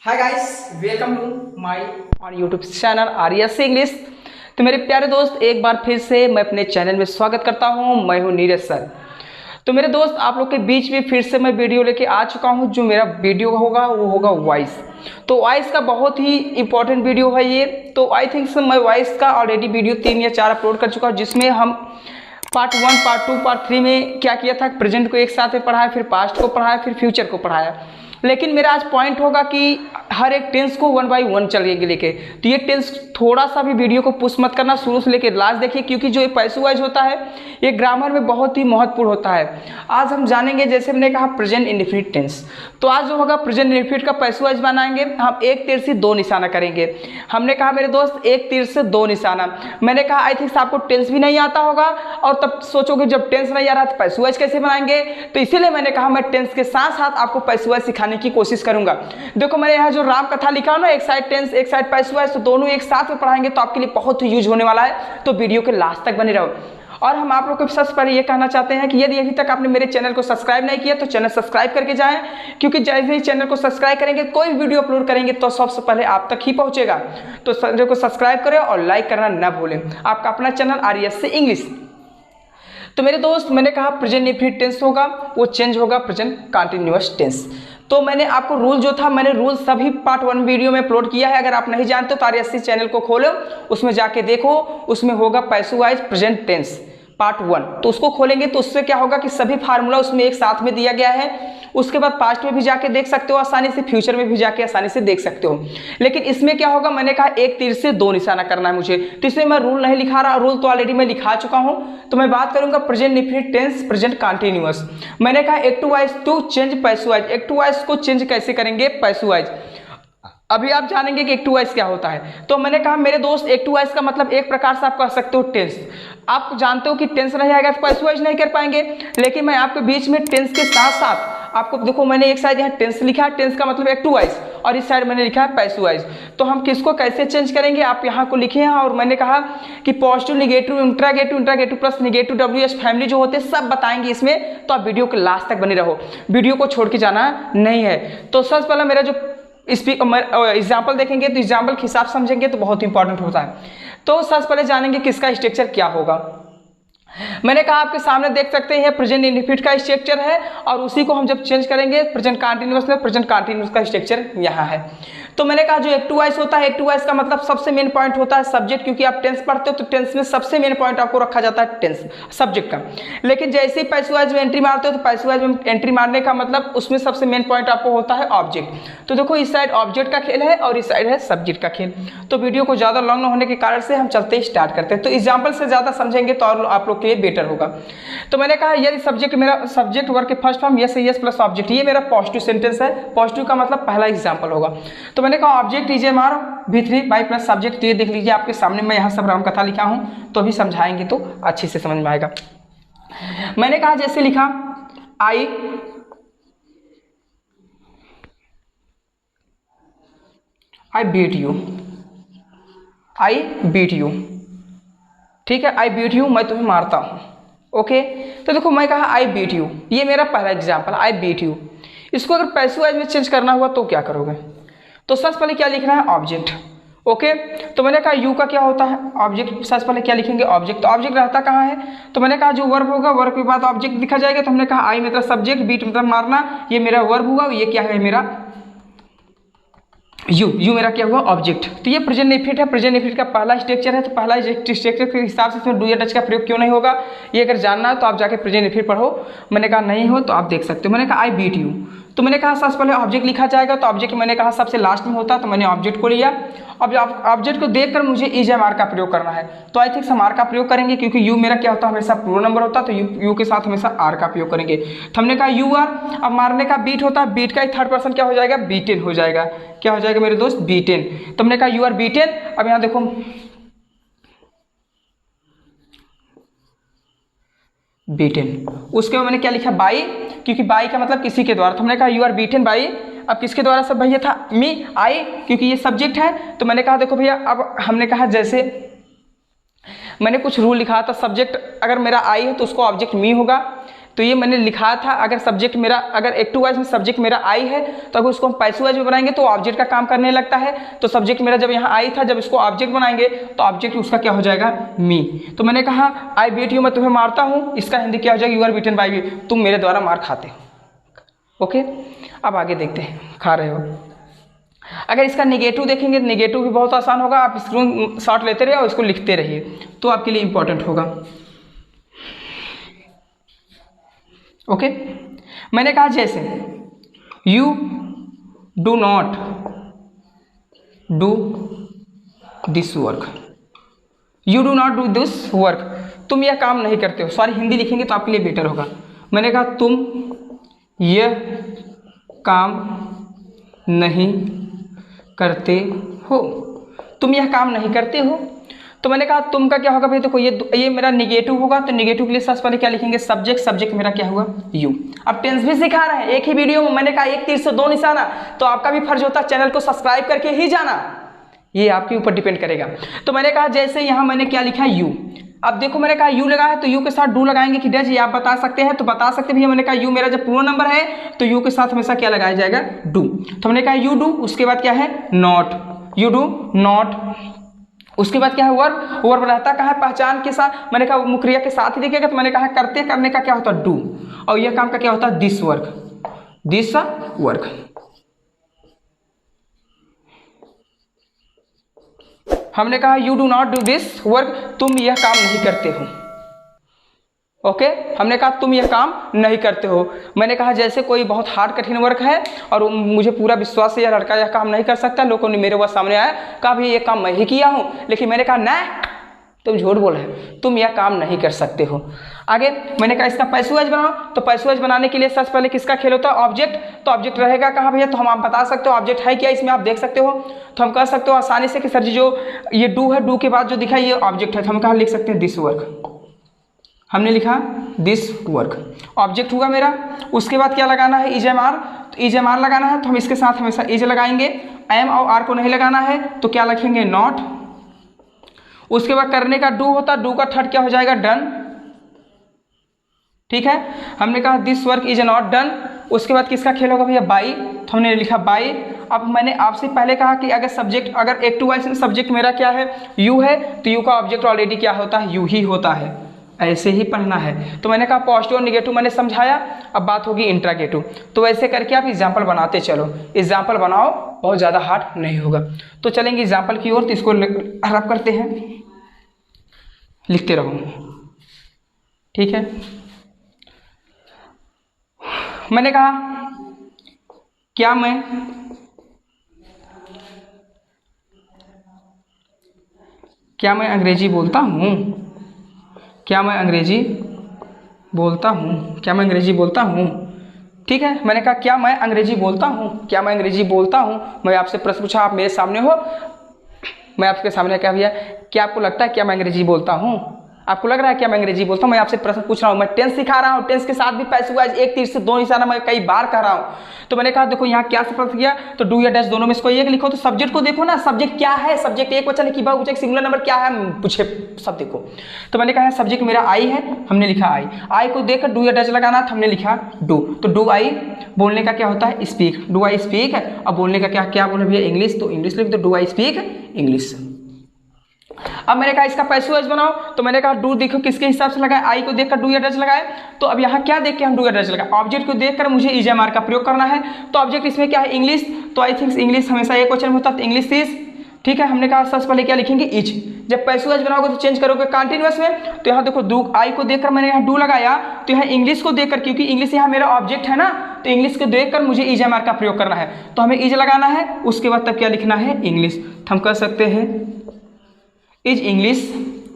Hi guys, welcome to my on YouTube channel Aryas English. तो मेरे प्यारे दोस्त, एक बार फिर से मैं अपने चैनल में स्वागत करता हूं। मैं हूं नीरज सर। तो मेरे दोस्त, आप लोग के बीच में फिर से मैं वीडियो लेके आ चुका हूं। जो मेरा वीडियो होगा वो होगा वॉइस। तो वॉइस का बहुत ही इंपॉर्टेंट वीडियो है ये। तो आई थिंक मैं वॉइस का ऑलरेडी वीडियो 3 या 4 अपलोड कर चुका हूँ, जिसमें हम पार्ट 1, पार्ट 2, पार्ट 3 में क्या किया था, प्रेजेंट को एक साथ में पढ़ाया, फिर पास्ट को पढ़ाया, फिर फ्यूचर को पढ़ाया। लेकिन मेरा आज पॉइंट होगा कि हर एक टेंस को 1 बाय 1 चलेंगे लेके। तो ये टेंस थोड़ा सा भी वीडियो को पुश मत करना, शुरू से लेकर लास्ट देखिए, क्योंकि जो ये पैसिव वॉइस होता है ये ग्रामर में बहुत ही महत्वपूर्ण होता है। आज हम जानेंगे, जैसे मैंने कहा, प्रेजेंट इंडेफिनिट टेंस। तो आज जो होगा प्रेजेंट इंडेफिनिट का पैसिव वॉइस बनाएंगे हम। एक तीर से दो निशाना करेंगे। हमने कहा मेरे दोस्त, एक तीर से दो निशाना। मैंने कहा आई थिंक आपको टेंस भी नहीं आता होगा, और तब सोचोगे जब टेंस नहीं आ रहा तो पैसिव वॉइस कैसे बनाएंगे। तो इसीलिए मैंने कहा मैं टेंस के साथ साथ आपको पैसिव वॉइस सिखाने की कोशिश करूंगा। देखो, मैंने यहाँ जो राम कथा लिखा है ना, एक साइड टेंस एक साइड पैसिव वॉइस, तो दोनों एक साथ में पढ़ाएंगे तो आपके लिए बहुत ही यूज होने वाला है। तो वीडियो के लास्ट तक बने रहो। और हम आप लोग को सबसे पहले ये कहना चाहते हैं कि यदि अभी तक आपने मेरे चैनल को सब्सक्राइब नहीं किया तो चैनल सब्सक्राइब करके जाएं, क्योंकि जैसे ही चैनल को सब्सक्राइब करेंगे, कोई भी वीडियो अपलोड करेंगे तो सबसे पहले आप तक ही पहुंचेगा। तो चैनल को सब्सक्राइब करें और लाइक करना ना भूलें। आपका अपना चैनल आर्यस से इंग्लिश। तो मेरे दोस्त, मैंने कहा प्रेजेंट इंडेफिनिट टेंस होगा वो चेंज होगा प्रेजेंट कंटीन्यूअस टेंस। तो मैंने आपको रूल जो था, मैंने रूल सभी पार्ट 1 वीडियो में अपलोड किया है। अगर आप नहीं जानते तो आर्यस चैनल को खोलो, उसमें जाके देखो, उसमें होगा passive voice present tense part 1। तो उसको खोलेंगे तो उससे क्या होगा कि सभी फार्मूला उसमें एक साथ में दिया गया है। उसके बाद पास्ट में भी जाके देख सकते हो आसानी से, फ्यूचर में भी जाके आसानी से देख सकते हो। लेकिन इसमें क्या होगा, मैंने कहा एक तीर से दो निशाना करना है मुझे, तो इसमें मैं रूल नहीं लिखा रहा। रूल तो ऑलरेडी मैं लिखा चुका हूं। तो मैं बात करूंगा present indefinite tense present continuous. मैंने कहा active voice to change passive voice. Active voice को चेंज कैसे करेंगे पैसिव वॉइस, अभी आप जानेंगे कि एक्टिव वॉइस क्या होता है। तो मैंने कहा मेरे दोस्त, एक्टिव वॉइस का मतलब एक प्रकार से आप कह सकते हो टेंस। आप जानते हो कि टेंस नहीं आएगा तो पैसिव वॉइस नहीं कर पाएंगे। लेकिन मैं आपके बीच में टेंस के साथ साथ आपको, देखो मैंने एक साइड यहाँ टेंस लिखा है, टेंस का मतलब एक्टिव वॉइस, और इस साइड मैंने लिखा है पैसिव वॉइस। तो हम किसको कैसे चेंज करेंगे आप यहाँ को लिखे हैं। और मैंने कहा कि positive, negative, interrogative, interrogative plus negative, WH family जो होते हैं सब बताएंगे इसमें। तो आप वीडियो के लास्ट तक बने रहो, वीडियो को छोड़ के जाना नहीं है। तो सबसे पहला मेरा जो एग्जाम्पल देखेंगे तो एग्जाम्पल के हिसाब समझेंगे तो बहुत इंपॉर्टेंट होता है। तो सबसे पहले जानेंगे किसका स्ट्रक्चर क्या होगा। मैंने कहा आपके सामने देख सकते हैं प्रेजेंट इंडेफिनिट का स्ट्रक्चर है, और उसी को हम जब चेंज करेंगे प्रेजेंट कंटीन्यूअस में, प्रेजेंट कंटीन्यूअस का स्ट्रक्चर यहाँ है। तो मैंने कहा जो एक्टिव वॉइस होता है, एक्टिव वॉइस का मतलब सबसे मेन पॉइंट होता है सब्जेक्ट, क्योंकि आप टेंस पढ़ते हो तो टेंस में सबसे मेन पॉइंट आपको रखा जाता है टेंस सब्जेक्ट का। लेकिन जैसे ही पैसिव वॉइस में एंट्री मारते हो तो पैसिव वॉइस में एंट्री मारने का मतलब उसमें सबसे मेन पॉइंट आपको होता है ऑब्जेक्ट। तो देखो, इस साइड ऑब्जेक्ट का खेल है और इस साइड है सब्जेक्ट का खेल। तो वीडियो को ज़्यादा लॉन्ग न होने के कारण से हम चलते ही स्टार्ट करते हैं। तो एग्जाम्पल से ज़्यादा समझेंगे तो और आप लोग के लिए बेटर होगा। तो मैंने कहा यदि सब्जेक्ट, मेरा सब्जेक्ट वर्ग के फर्स्ट फॉर्म यस है, यस प्लस ऑब्जेक्ट, ये मेरा पॉजिटिव सेंटेंस है। पॉजिटिव का मतलब पहला एग्जाम्पल होगा। तो मैंने कहा ऑब्जेक्ट इज मार V3 बाई प्लस सब्जेक्ट। ये देख लीजिए आपके सामने, मैं यहाँ सब रामकथा लिखा हूँ, तो भी समझाएंगे तो अच्छे से समझ में आएगा। मैंने कहा जैसे लिखा I beat you, I beat you, ठीक है, आई बीट यू, मैं तुम्हें मारता हूँ। ओके, तो देखो मैं कहा आई बीट यू, ये मेरा पहला एग्जाम्पल, आई बीट यू। इसको अगर पैसिव वॉइस में चेंज करना हुआ तो क्या करोगे। तो सबसे पहले क्या लिखना है, ऑब्जेक्ट। ओके, तो मैंने कहा यू का क्या होता है ऑब्जेक्ट। सबसे पहले क्या लिखेंगे, ऑब्जेक्ट। तो ऑब्जेक्ट रहता कहाँ है, तो मैंने कहा जो वर्ब होगा, वर्ब के बाद ऑब्जेक्ट लिखा जाएगा। तो हमने कहा आई मतलब सब्जेक्ट, बीट मतलब मारना, ये मेरा वर्ब हुआ, ये क्या है मेरा यू मेरा क्या हुआ ऑब्जेक्ट। तो ये प्रेजेंट इंडेफिनिट है, प्रेजेंट इंडेफिनिट का पहला स्ट्रक्चर है। तो पहला स्ट्रक्चर के हिसाब से इसमें डू या डच का प्रयोग क्यों नहीं होगा, ये अगर जानना है तो आप जाके प्रेजेंट इंडेफिनिट पढ़ो। मैंने कहा नहीं हो तो आप देख सकते हो। मैंने कहा आई बीट यू, तो मैंने कहा सबसे पहले ऑब्जेक्ट लिखा जाएगा। तो ऑब्जेक्ट मैंने कहा सबसे लास्ट में होता, तो मैंने ऑब्जेक्ट को लिया। अब ऑब्जेक्ट को देखकर मुझे इज एम आर का प्रयोग करना है, तो आई थिंक हम आर का प्रयोग करेंगे, क्योंकि यू मेरा क्या होता है हमेशा प्लूरल नंबर होता है। तो यू के साथ हमेशा आर का प्रयोग करेंगे। तो हमने कहा यू आर, अब मारने का बीट होता है, बीट का ही थर्ड पर्सन क्या हो जाएगा, बीटेन हो जाएगा। क्या हो जाएगा मेरे दोस्त, बीटेन। तो हमने कहा यू आर बीटेन। अब यहाँ देखो बीटेन, उसके बाद मैंने क्या लिखा बाई, क्योंकि बाई का मतलब किसी के द्वारा। तो हमने कहा यू आर बीटेन बाई। अब किसके द्वारा सब भैया था, मी, आई, क्योंकि ये सब्जेक्ट है। तो मैंने कहा देखो भैया, अब हमने कहा जैसे मैंने कुछ रूल लिखा था, सब्जेक्ट अगर मेरा आई है तो उसको ऑब्जेक्ट मी होगा, तो ये मैंने लिखा था, अगर सब्जेक्ट मेरा, अगर एक्टिव वॉइस में सब्जेक्ट मेरा आई है तो अगर उसको हम पैसिव वॉइस में बनाएंगे तो ऑब्जेक्ट का काम करने लगता है। तो सब्जेक्ट मेरा जब यहाँ आई था, जब इसको ऑब्जेक्ट बनाएंगे तो ऑब्जेक्ट उसका क्या हो जाएगा, मी। तो मैंने कहा आई बीट यू, मैं तुम्हें मारता हूँ, इसका हिंदी क्या हो जाएगा, यू आर बीटन बाय मी, तुम मेरे द्वारा मार खाते हो। ओके, अब आगे देखते हैं, खा रहे हो। अगर इसका नेगेटिव देखेंगे तो नेगेटिव भी बहुत आसान होगा, आप स्क्रीन शॉट लेते रहिए और इसको लिखते रहिए, तो आपके लिए इंपॉर्टेंट होगा। ओके, मैंने कहा जैसे you do not do this work, you do not do this work, तुम यह काम नहीं करते हो। सॉरी, हिंदी लिखेंगे तो आपके लिए बेटर होगा। मैंने कहा तुम यह काम नहीं करते हो, तुम यह काम नहीं करते हो। तो मैंने कहा तुम का क्या होगा भाई, देखो ये मेरा नेगेटिव होगा, तो नेगेटिव के लिए सबसे पहले क्या लिखेंगे, सब्जेक्ट, सब्जेक्ट मेरा क्या हुआ, यू। अब टेंस भी सिखा रहे हैं एक ही वीडियो में, मैंने कहा एक तीर से दो निशाना, तो आपका भी फर्ज होता है चैनल को सब्सक्राइब करके ही जाना, ये आपके ऊपर डिपेंड करेगा। तो मैंने कहा जैसे यहाँ मैंने क्या लिखा, यू। अब देखो मैंने कहा यू लगा है तो यू के साथ डू लगाएंगे कि डज, ये आप बता सकते हैं, तो बता सकते भैया। मैंने कहा यू मेरा जब पूरा नंबर है तो यू के साथ हमेशा क्या लगाया जाएगा, डू। तो मैंने कहा यू डू, उसके बाद क्या है, नॉट, यू डू नॉट, उसके बाद क्या है, वर्क। वर्क रहता कहाँ है, पहचान के साथ, मैंने कहा मुख्य क्रिया के साथ ही दिखेगा, तो मैंने कहा करते करने का क्या होता है, डू, और यह काम का क्या होता है, दिस वर्क, दिस वर्क। हमने कहा you do not do this work, तुम यह काम नहीं करते हो। ओके, हमने कहा तुम यह काम नहीं करते हो। मैंने कहा जैसे कोई बहुत हार्ड कठिन वर्क है और मुझे पूरा विश्वास है यह लड़का यह काम नहीं कर सकता, लोगों ने मेरे पास सामने आया कहा भी ये काम मैं ही किया हूँ, लेकिन मैंने कहा ना, तुम झूठ बोल रहे हो, तुम यह काम नहीं कर सकते हो। आगे मैंने कहा इसका पैसिव वॉइस बनाओ, तो पैसिव वॉइस बनाने के लिए सबसे पहले किसका खेल होता है, ऑब्जेक्ट। तो ऑब्जेक्ट रहेगा कहाँ भैया, तो हम आप बता सकते हो ऑब्जेक्ट है क्या, इसमें आप देख सकते हो। तो हम कह सकते हो आसानी से कि सर जी जो ये डू है, डू के बाद जो दिखा ये ऑब्जेक्ट है, तो हम कहाँ लिख सकते हैं, दिस वर्क। हमने लिखा दिस वर्क, ऑब्जेक्ट हुआ मेरा। उसके बाद क्या लगाना है, इज एम आर, तो इज एम आर लगाना है, तो हम इसके साथ हमेशा इज लगाएंगे, एम और आर को नहीं लगाना है, तो क्या लिखेंगे, नॉट। उसके बाद करने का डू होता, डू का थर्ड क्या हो जाएगा, डन। ठीक है, हमने कहा this work is not done. उसके बाद किसका खेल होगा भैया, बाई, तो हमने लिखा बाई। अब मैंने आपसे पहले कहा कि अगर सब्जेक्ट, अगर एक्टिव वॉइस में सब्जेक्ट मेरा क्या है, यू है, तो यू का ऑब्जेक्ट ऑलरेडी क्या होता है, यू ही होता है, ऐसे ही पढ़ना है। तो मैंने कहा पॉजिटिव और निगेटिव मैंने समझाया, अब बात होगी इंट्रागेटिव। तो ऐसे करके आप एग्जाम्पल बनाते चलो, एग्जाम्पल बनाओ, बहुत ज़्यादा हार्ड नहीं होगा। तो चलेंगे एग्जाम्पल की ओर, तो इसको रब करते हैं, लिखते रहो, ठीक है। मैंने कहा क्या मैं अंग्रेजी बोलता हूँ, क्या मैं अंग्रेजी बोलता हूँ, क्या मैं अंग्रेजी बोलता हूँ। ठीक है, मैंने कहा क्या मैं अंग्रेजी बोलता हूँ, क्या मैं अंग्रेजी बोलता हूँ। मैं आपसे प्रश्न पूछा, आप मेरे सामने हो, मैं आपके सामने क्या भैया, क्या आपको लगता है क्या मैं अंग्रेजी बोलता हूँ, आपको लग रहा है क्या मैं अंग्रेजी बोलता हूँ। मैं आपसे प्रश्न पूछ रहा हूँ, मैं टेंस सिखा रहा हूँ, टेंस के साथ भी पैसिव वॉइस, एक तीर से दो निशाना मैं कई बार कह रहा हूँ। तो मैंने कहा देखो यहाँ क्या प्रश्न किया, तो डू या डैश दोनों में इसको एक लिखो। तो सब्जेक्ट को देखो ना, सब्जेक्ट क्या है, सब्जेक्ट एक वचन है कि बहुवचन सिंगुलर नंबर क्या है, पूछे सब देखो। तो मैंने कहा सब्जेक्ट मेरा आई है, हमने लिखा आई, आई को देखकर डू या डैश लगाना था, हमने लिखा डू। तो डू आई बोलने का क्या होता है, स्पीक, डू आई स्पीक। और बोलने का क्या बोले भैया, इंग्लिश, तो इंग्लिश लिख दो, डू आई स्पीक इंग्लिश। अब मैंने कहा इसका पैसिव वॉइस बनाओ, तो मैंने कहा डू देखो किसके हिसाब से लगाए, आई को देखकर डू या डज लगाए। तो अब यहाँ क्या देख के हम डू या डज लगाए, ऑब्जेक्ट को देखकर मुझे इज एम आर का प्रयोग करना है। तो ऑब्जेक्ट इसमें क्या है, इंग्लिश, तो आई थिंक इंग्लिश हमेशा एक क्वेश्चन होता है, तो इंग्लिश इज। ठीक है, हमने कहा सबसे पहले क्या लिखेंगे, इज। जब पैसिव वॉइस बनाओगे तो चेंज करोगे कंटिन्यूअस में। तो यहाँ देखो डू, आई को देखकर मैंने यहाँ डू लगाया, तो यहाँ इंग्लिश को देखकर, क्योंकि इंग्लिश यहाँ मेरा ऑब्जेक्ट है ना, तो इंग्लिश को देखकर मुझे इज एम आर का प्रयोग करना है, तो हमें इज लगाना है। उसके बाद तब क्या लिखना है, इंग्लिश। हम कह सकते हैं इज इंग्लिश।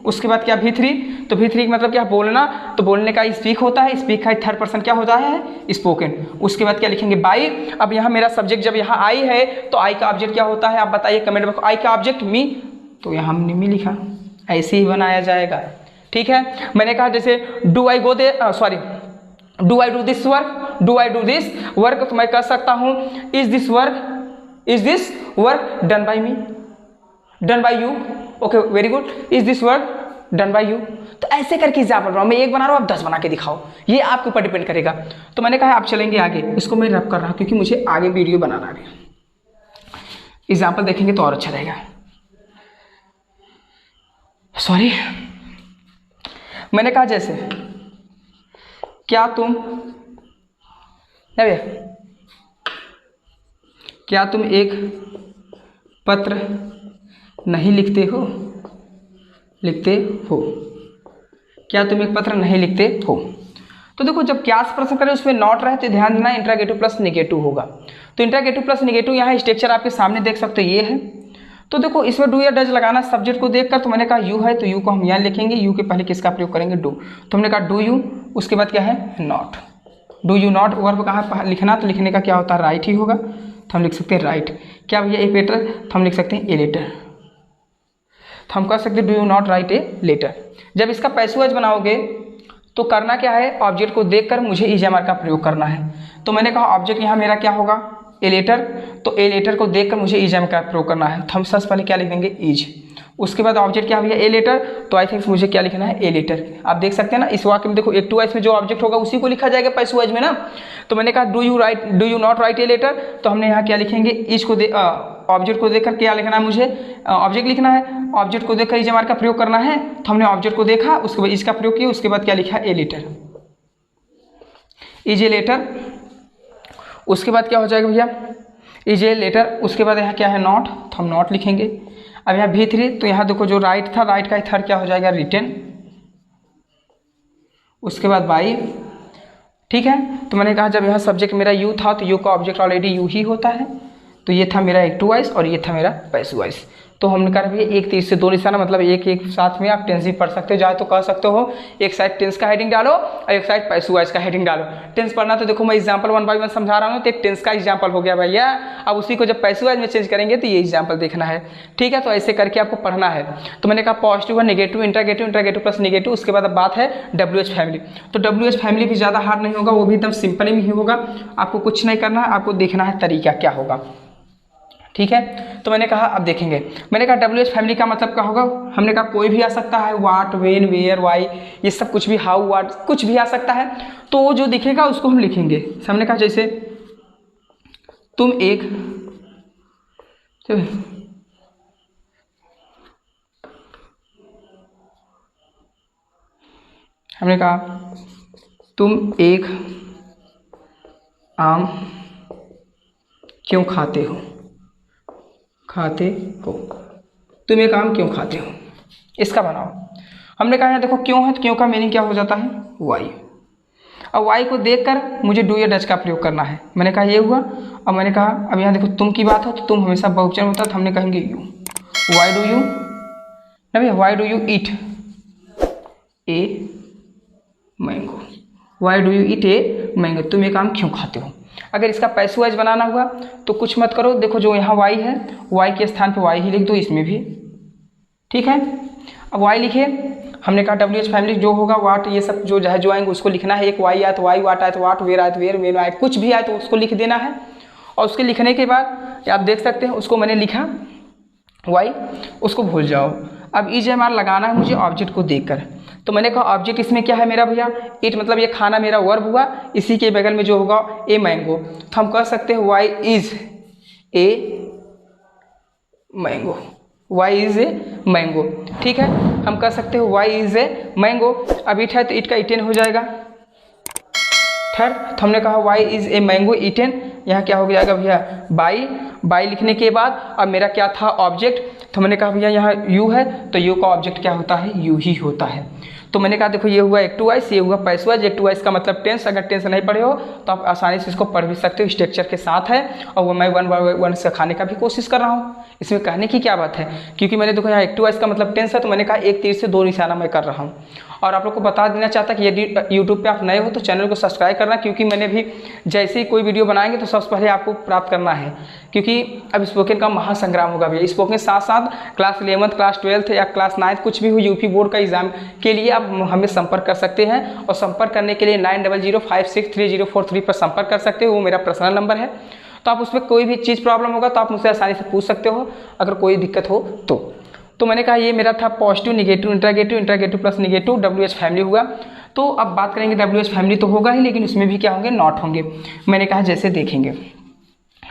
उसके बाद क्या, V3, तो V3 मतलब क्या, बोलना, तो बोलने का स्पीक होता है, स्पीक का थर्ड पर्सन क्या होता है, स्पोकन। उसके बाद क्या लिखेंगे, बाई। अब यहाँ मेरा सब्जेक्ट जब यहाँ आई है, तो आई का ऑब्जेक्ट क्या होता है, आप बताइए कमेंट में, आई का ऑब्जेक्ट मी, तो यहाँ हमने मी लिखा, ऐसे ही बनाया जाएगा। ठीक है, मैंने कहा जैसे do I go they, sorry, do I do this work, do I do this work, तो मैं कह सकता हूँ is this work done by me, done by you. Okay, very good. Is this work done by you. तो ऐसे करके example बनाओ, मैं एक बना रहा हूँ, आप 10 बना के दिखाओ, ये आपके ऊपर डिपेंड करेगा। तो मैंने कहा आप चलेंगे आगे, इसको मैं रब कर रहा हूँ क्योंकि मुझे आगे वीडियो बनाना भी। एग्जाम्पल देखेंगे तो और अच्छा रहेगा। सॉरी, मैंने कहा जैसे क्या तुम एक पत्र नहीं लिखते हो? क्या तुम एक पत्र नहीं लिखते हो? तो देखो जब क्या से प्रश्न करें उसमें नॉट रहे तो ध्यान देना इंट्रागेटिव प्लस नेगेटिव होगा। तो इंट्रागेटिव प्लस नेगेटिव यहाँ स्ट्रक्चर आपके सामने देख सकते हो, ये है। तो देखो इसमें डू या डज लगाना सब्जेक्ट को देखकर, तो मैंने कहा यू है तो यू को हम यहाँ लिखेंगे, यू के पहले किसका प्रयोग करेंगे? डू। तो हमने कहा डू यू, उसके बाद क्या है? Not. Do you not verb कहाँ लिखना? तो लिखने का क्या होता है? राइट ही होगा, तो हम लिख सकते हैं राइट। क्या भैया ए लेटर? तो हम लिख सकते हैं ए लेटर। तो हम कह सकते हैं do you not write a letter. जब इसका पैसिव वॉइस बनाओगे तो करना क्या है? ऑब्जेक्ट को देखकर मुझे इज एम आर का प्रयोग करना है। तो मैंने कहा ऑब्जेक्ट यहाँ मेरा क्या होगा? A letter. तो ए लेटर को देखकर मुझे इज एम का प्रयोग करना है, तो हम सबसे पहले क्या लिख देंगे? इज। उसके बाद ऑब्जेक्ट क्या भैया? A letter. तो आई थिंक मुझे क्या लिखना है? A letter. आप देख सकते हैं ना इस वाक्य में, देखो एक्टिव वॉइस में जो ऑब्जेक्ट होगा उसी को लिखा जाएगा पैसिव वॉइस में ना। तो मैंने कहा do you not write a letter, तो हमने यहाँ क्या लिखेंगे? इज को ऑब्जेक्ट को देखकर क्या लिखना है? मुझे ऑब्जेक्ट लिखना है। ऑब्जेक्ट को देखकर इज एम आर का प्रयोग करना है, तो हमने ऑब्जेक्ट को देखा, उसके बाद इसका प्रयोग किया, उसके बाद क्या लिखा? A letter, is a letter. उसके बाद क्या हो जाएगा भैया? Is a letter. उसके बाद यहाँ क्या है? नॉट, तो हम नॉट लिखेंगे। अब यहाँ V3, तो यहाँ देखो जो राइट था, राइट का थर्ड क्या हो जाएगा? रिटन। उसके बाद बाई, ठीक है। तो मैंने कहा जब यहाँ सब्जेक्ट मेरा यू था तो यू का ऑब्जेक्ट ऑलरेडी यू ही होता है, तो ये था मेरा एक्टिव वॉइस और ये था मेरा पैसिव वॉइस। तो हमने कहा भैया एक तीर से दो निशाना, मतलब एक साथ में आप टेंस भी पढ़ सकते हो, चाहे तो कह सकते हो एक साइड टेंस का हेडिंग डालो और एक साइड पैसिव वॉइस का हेडिंग डालो। टेंस पढ़ना तो देखो मैं एग्जांपल 1 बाय 1 समझा रहा हूँ, तो एक टेंस का एग्जांपल हो गया भैया। अब उसी को जब पैसिव वॉइस में चेंज करेंगे तो ये एग्जांपल देखना है, ठीक है। तो ऐसे करके आपको पढ़ना है। तो मैंने कहा पॉजिटिव और नेगेटिव, इंट्रागेटिव प्लस नेगेटिव। उसके बाद अब बात है WH फैमिली। तो WH फैमिली भी ज़्यादा हार्ड नहीं होगा, वो भी एकदम सिंपल ही होगा। आपको कुछ नहीं करना है, आपको देखना है तरीका क्या होगा, ठीक है। तो मैंने कहा अब देखेंगे, मैंने कहा WH फैमिली का मतलब क्या होगा? हमने कहा कोई भी आ सकता है, व्हाट, व्हेन, वेयर, व्हाई, ये सब कुछ भी, हाउ, व्हाट, कुछ भी आ सकता है। तो वो जो दिखेगा उसको हम लिखेंगे। हमने कहा जैसे तुम एक, हमने कहा तुम एक आम क्यों खाते हो? तुम एक आम क्यों खाते हो, इसका बनाओ। हमने कहा यहाँ देखो क्यों है, तो क्यों का मीनिंग क्या हो जाता है? वाई। अब वाई को देखकर मुझे डू या डज का प्रयोग करना है। मैंने कहा ये हुआ। अब मैंने कहा अब यहाँ देखो तुम की बात हो तो तुम हमेशा बहुवचन होता है, तो हमने कहेंगे यू। वाई डू यू, ना भैया why do you eat A mango, why do you eat a mango, तुम एक आम क्यों खाते हो। अगर इसका पैसिव वॉइस बनाना हुआ तो कुछ मत करो, देखो जो यहाँ वाई है, वाई के स्थान पे वाई ही लिख दो, इसमें भी, ठीक है। अब वाई लिखे, हमने कहा WH फैमिली जो होगा वाट, ये सब जो आएंगे उसको लिखना है। एक वाई आए तो वाई, वाट आए तो वाट, वेर आए तो वेर, वेन आए, कुछ भी आए तो उसको लिख देना है। और उसके लिखने के बाद आप देख सकते हैं उसको मैंने लिखा वाई, उसको भूल जाओ। अब इज एम आर लगाना है मुझे ऑब्जेक्ट को देखकर। तो मैंने कहा ऑब्जेक्ट इसमें क्या है मेरा भैया? इट, मतलब ये खाना मेरा वर्ब हुआ, इसी के बगल में जो होगा ए मैंगो, तो हम कह सकते हैं why is a mango, why is a mango, ठीक है। हम कह सकते हैं वाई इज ए मैंगो। अब इट है तो इट का इटेन हो जाएगा थर्ड, तो हमने कहा why is a mango eaten, यहाँ क्या हो जाएगा भैया? बाई। बाई लिखने के बाद अब मेरा क्या था? ऑब्जेक्ट। तो मैंने कहा भैया यहाँ यू है तो यू का ऑब्जेक्ट क्या होता है? यू ही होता है। तो मैंने कहा देखो ये हुआ एक्टिव वॉइस, ये हुआ पैसिव वॉइस। एक्टिव वॉइस का मतलब टेंस, अगर टेंस नहीं पढ़े हो तो आप आसानी से इसको पढ़ भी सकते हो, स्ट्रक्चर के साथ है। और वो मैं 1 बाय 1 सिखाने का भी कोशिश कर रहा हूँ, इसमें कहने की क्या बात है, क्योंकि मैंने देखो यहाँ एक्टिव वॉइस का मतलब टेंस है, तो मैंने कहा एक तीर से दो निशाना मैं कर रहा हूँ। और आप लोग को बता देना चाहता कि यदि यूट्यूब पे आप नए हो तो चैनल को सब्सक्राइब करना, क्योंकि मैंने भी जैसे ही कोई वीडियो बनाएंगे तो सबसे पहले आपको प्राप्त करना है, क्योंकि अब स्पोकन का महासंग्राम होगा भैया। स्पोकन के साथ साथ क्लास 11th, क्लास 12th या क्लास 9th कुछ भी हो, यूपी बोर्ड का एग्जाम के लिए आप हमें संपर्क कर सकते हैं। और संपर्क करने के लिए 90056304 पर संपर्क कर सकते हो, वो मेरा पर्सनल नंबर है। तो आप उसमें कोई भी चीज़ प्रॉब्लम होगा तो आप मुझसे आसानी से पूछ सकते हो, अगर कोई दिक्कत हो तो। तो मैंने कहा ये मेरा था positive negative interrogative, interrogative plus negative, WH family हुआ। तो अब बात करेंगे WH फैमिली तो होगा ही, लेकिन उसमें भी क्या होंगे, नॉट होंगे। मैंने कहा जैसे देखेंगे,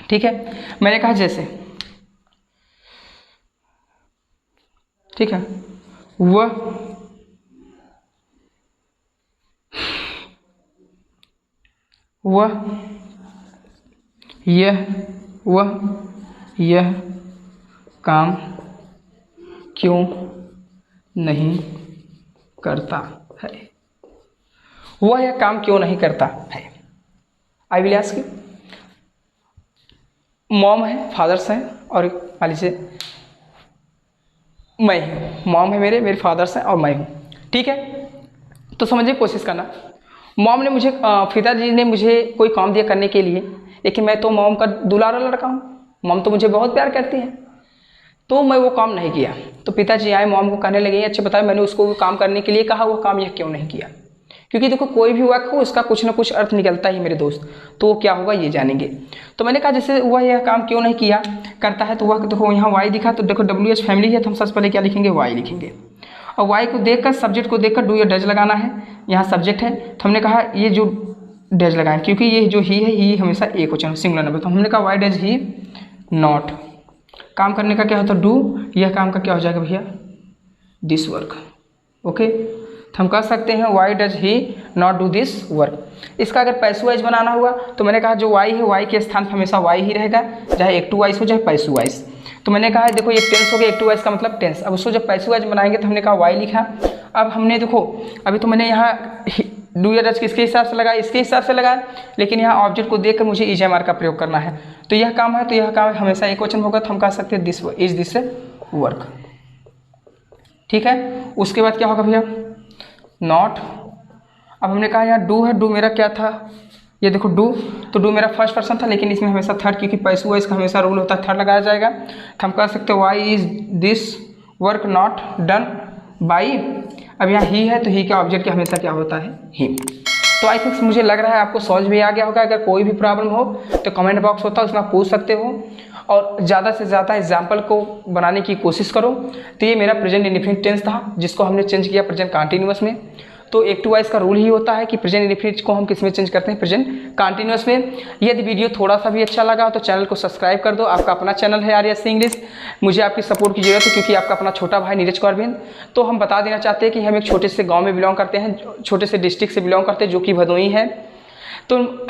ठीक है। मैंने कहा जैसे, ठीक है, वह यह काम क्यों नहीं करता है, वह यह काम क्यों नहीं करता है। I will ask you, mom है, फादर्स हैं, और मान लीजिए मैं हूँ, मॉम है मेरे फादर्स हैं और मैं हूँ, ठीक है। तो समझिए, कोशिश करना। मॉम ने मुझे, पिताजी ने मुझे कोई काम दिया करने के लिए, लेकिन मैं तो मॉम का दुलारा लड़का हूँ, मॉम तो मुझे बहुत प्यार करती है, तो मैं वो काम नहीं किया। तो पिताजी आए, मॉम को कहने लगे, अच्छा बताए मैंने उसको वो काम करने के लिए कहा, वो काम यह क्यों नहीं किया। क्योंकि देखो कोई भी वाक्य हो उसका कुछ ना कुछ अर्थ निकलता ही मेरे दोस्त, तो वो क्या होगा ये जानेंगे। तो मैंने कहा जैसे वह यह काम क्यों नहीं किया करता है, तो वह देखो यहाँ वाई दिखा, तो देखो WH फैमिली है, तो हम सबसे पहले क्या लिखेंगे, वाई लिखेंगे। और वाई को देखकर, सब्जेक्ट को देखकर डू या डज लगाना है। यहाँ सब्जेक्ट है, तो हमने कहा ये जो डज लगाएं, क्योंकि ये जो ही है, ही हमेशा एक क्वेश्चन सिंगुलर नंबर, तो हमने कहा वाई डज ही नॉट। काम करने का क्या होता है, डू, यह काम का क्या हो जाएगा भैया, दिस वर्क। ओके, तो हम कह सकते हैं why does he not do this work. इसका अगर पैसू वाइज बनाना हुआ, तो मैंने कहा जो वाई है, वाई के स्थान पर हमेशा वाई ही रहेगा, चाहे एक्टिव वाइज हो चाहे पैसू वाइज। तो मैंने कहा देखो ये टेंस हो गया, एक्टिव वाइज का मतलब टेंस। अब उसको जब पैसू वाइज बनाएंगे तो हमने कहा वाई लिखा। अब हमने देखो, अभी तो मैंने यहाँ डू या डज किसके हिसाब से लगाया, इसके हिसाब से लगाया, लेकिन यहाँ ऑब्जेक्ट को देखकर मुझे EJMR का प्रयोग करना है। तो यह काम है, तो यह काम हमेशा एक वचन होगा, तो हम कह सकते हैं दिस इज दिस वर्क, ठीक है। उसके बाद क्या होगा भैया, नॉट। अब हमने कहा यहाँ डू है, डू मेरा क्या था, ये देखो डू, तो डू मेरा फर्स्ट पर्सन था, लेकिन इसमें हमेशा थर्ड, क्योंकि पैसू वाइज का हमेशा रूल होता है थर्ड लगाया जाएगा। तो हम कह सकते हैं why is this work not done by. अब यहाँ ही है, तो ही का ऑब्जेक्ट हमेशा क्या होता है, हिम। तो आई थिंक मुझे लग रहा है आपको समझ में आ गया होगा। अगर कोई भी प्रॉब्लम हो तो कमेंट बॉक्स होता है, उसमें आप पूछ सकते हो, और ज़्यादा से ज़्यादा एग्जाम्पल को बनाने की कोशिश करो। तो ये मेरा प्रेजेंट इंडेफिनिट टेंस था, जिसको हमने चेंज किया प्रेजेंट कंटीन्यूअस में। तो एक्टिव वाइज का रूल ही होता है कि प्रेजेंट इंडेफिनिट को हम किस में चेंज करते हैं, प्रेजेंट कंटीन्यूअस में। यदि वीडियो थोड़ा सा भी अच्छा लगा तो चैनल को सब्सक्राइब कर दो। आपका अपना चैनल है आर्यस इंग्लिश, मुझे आपकी सपोर्ट की जरूरत है, क्योंकि आपका अपना छोटा भाई नीरज कुमार बिंद। तो हम बता देना चाहते हैं कि हम एक छोटे से गाँव में बिलोंग करते हैं, छोटे से डिस्ट्रिक्ट से बिलोंग करते हैं, जो कि भदोही है। तो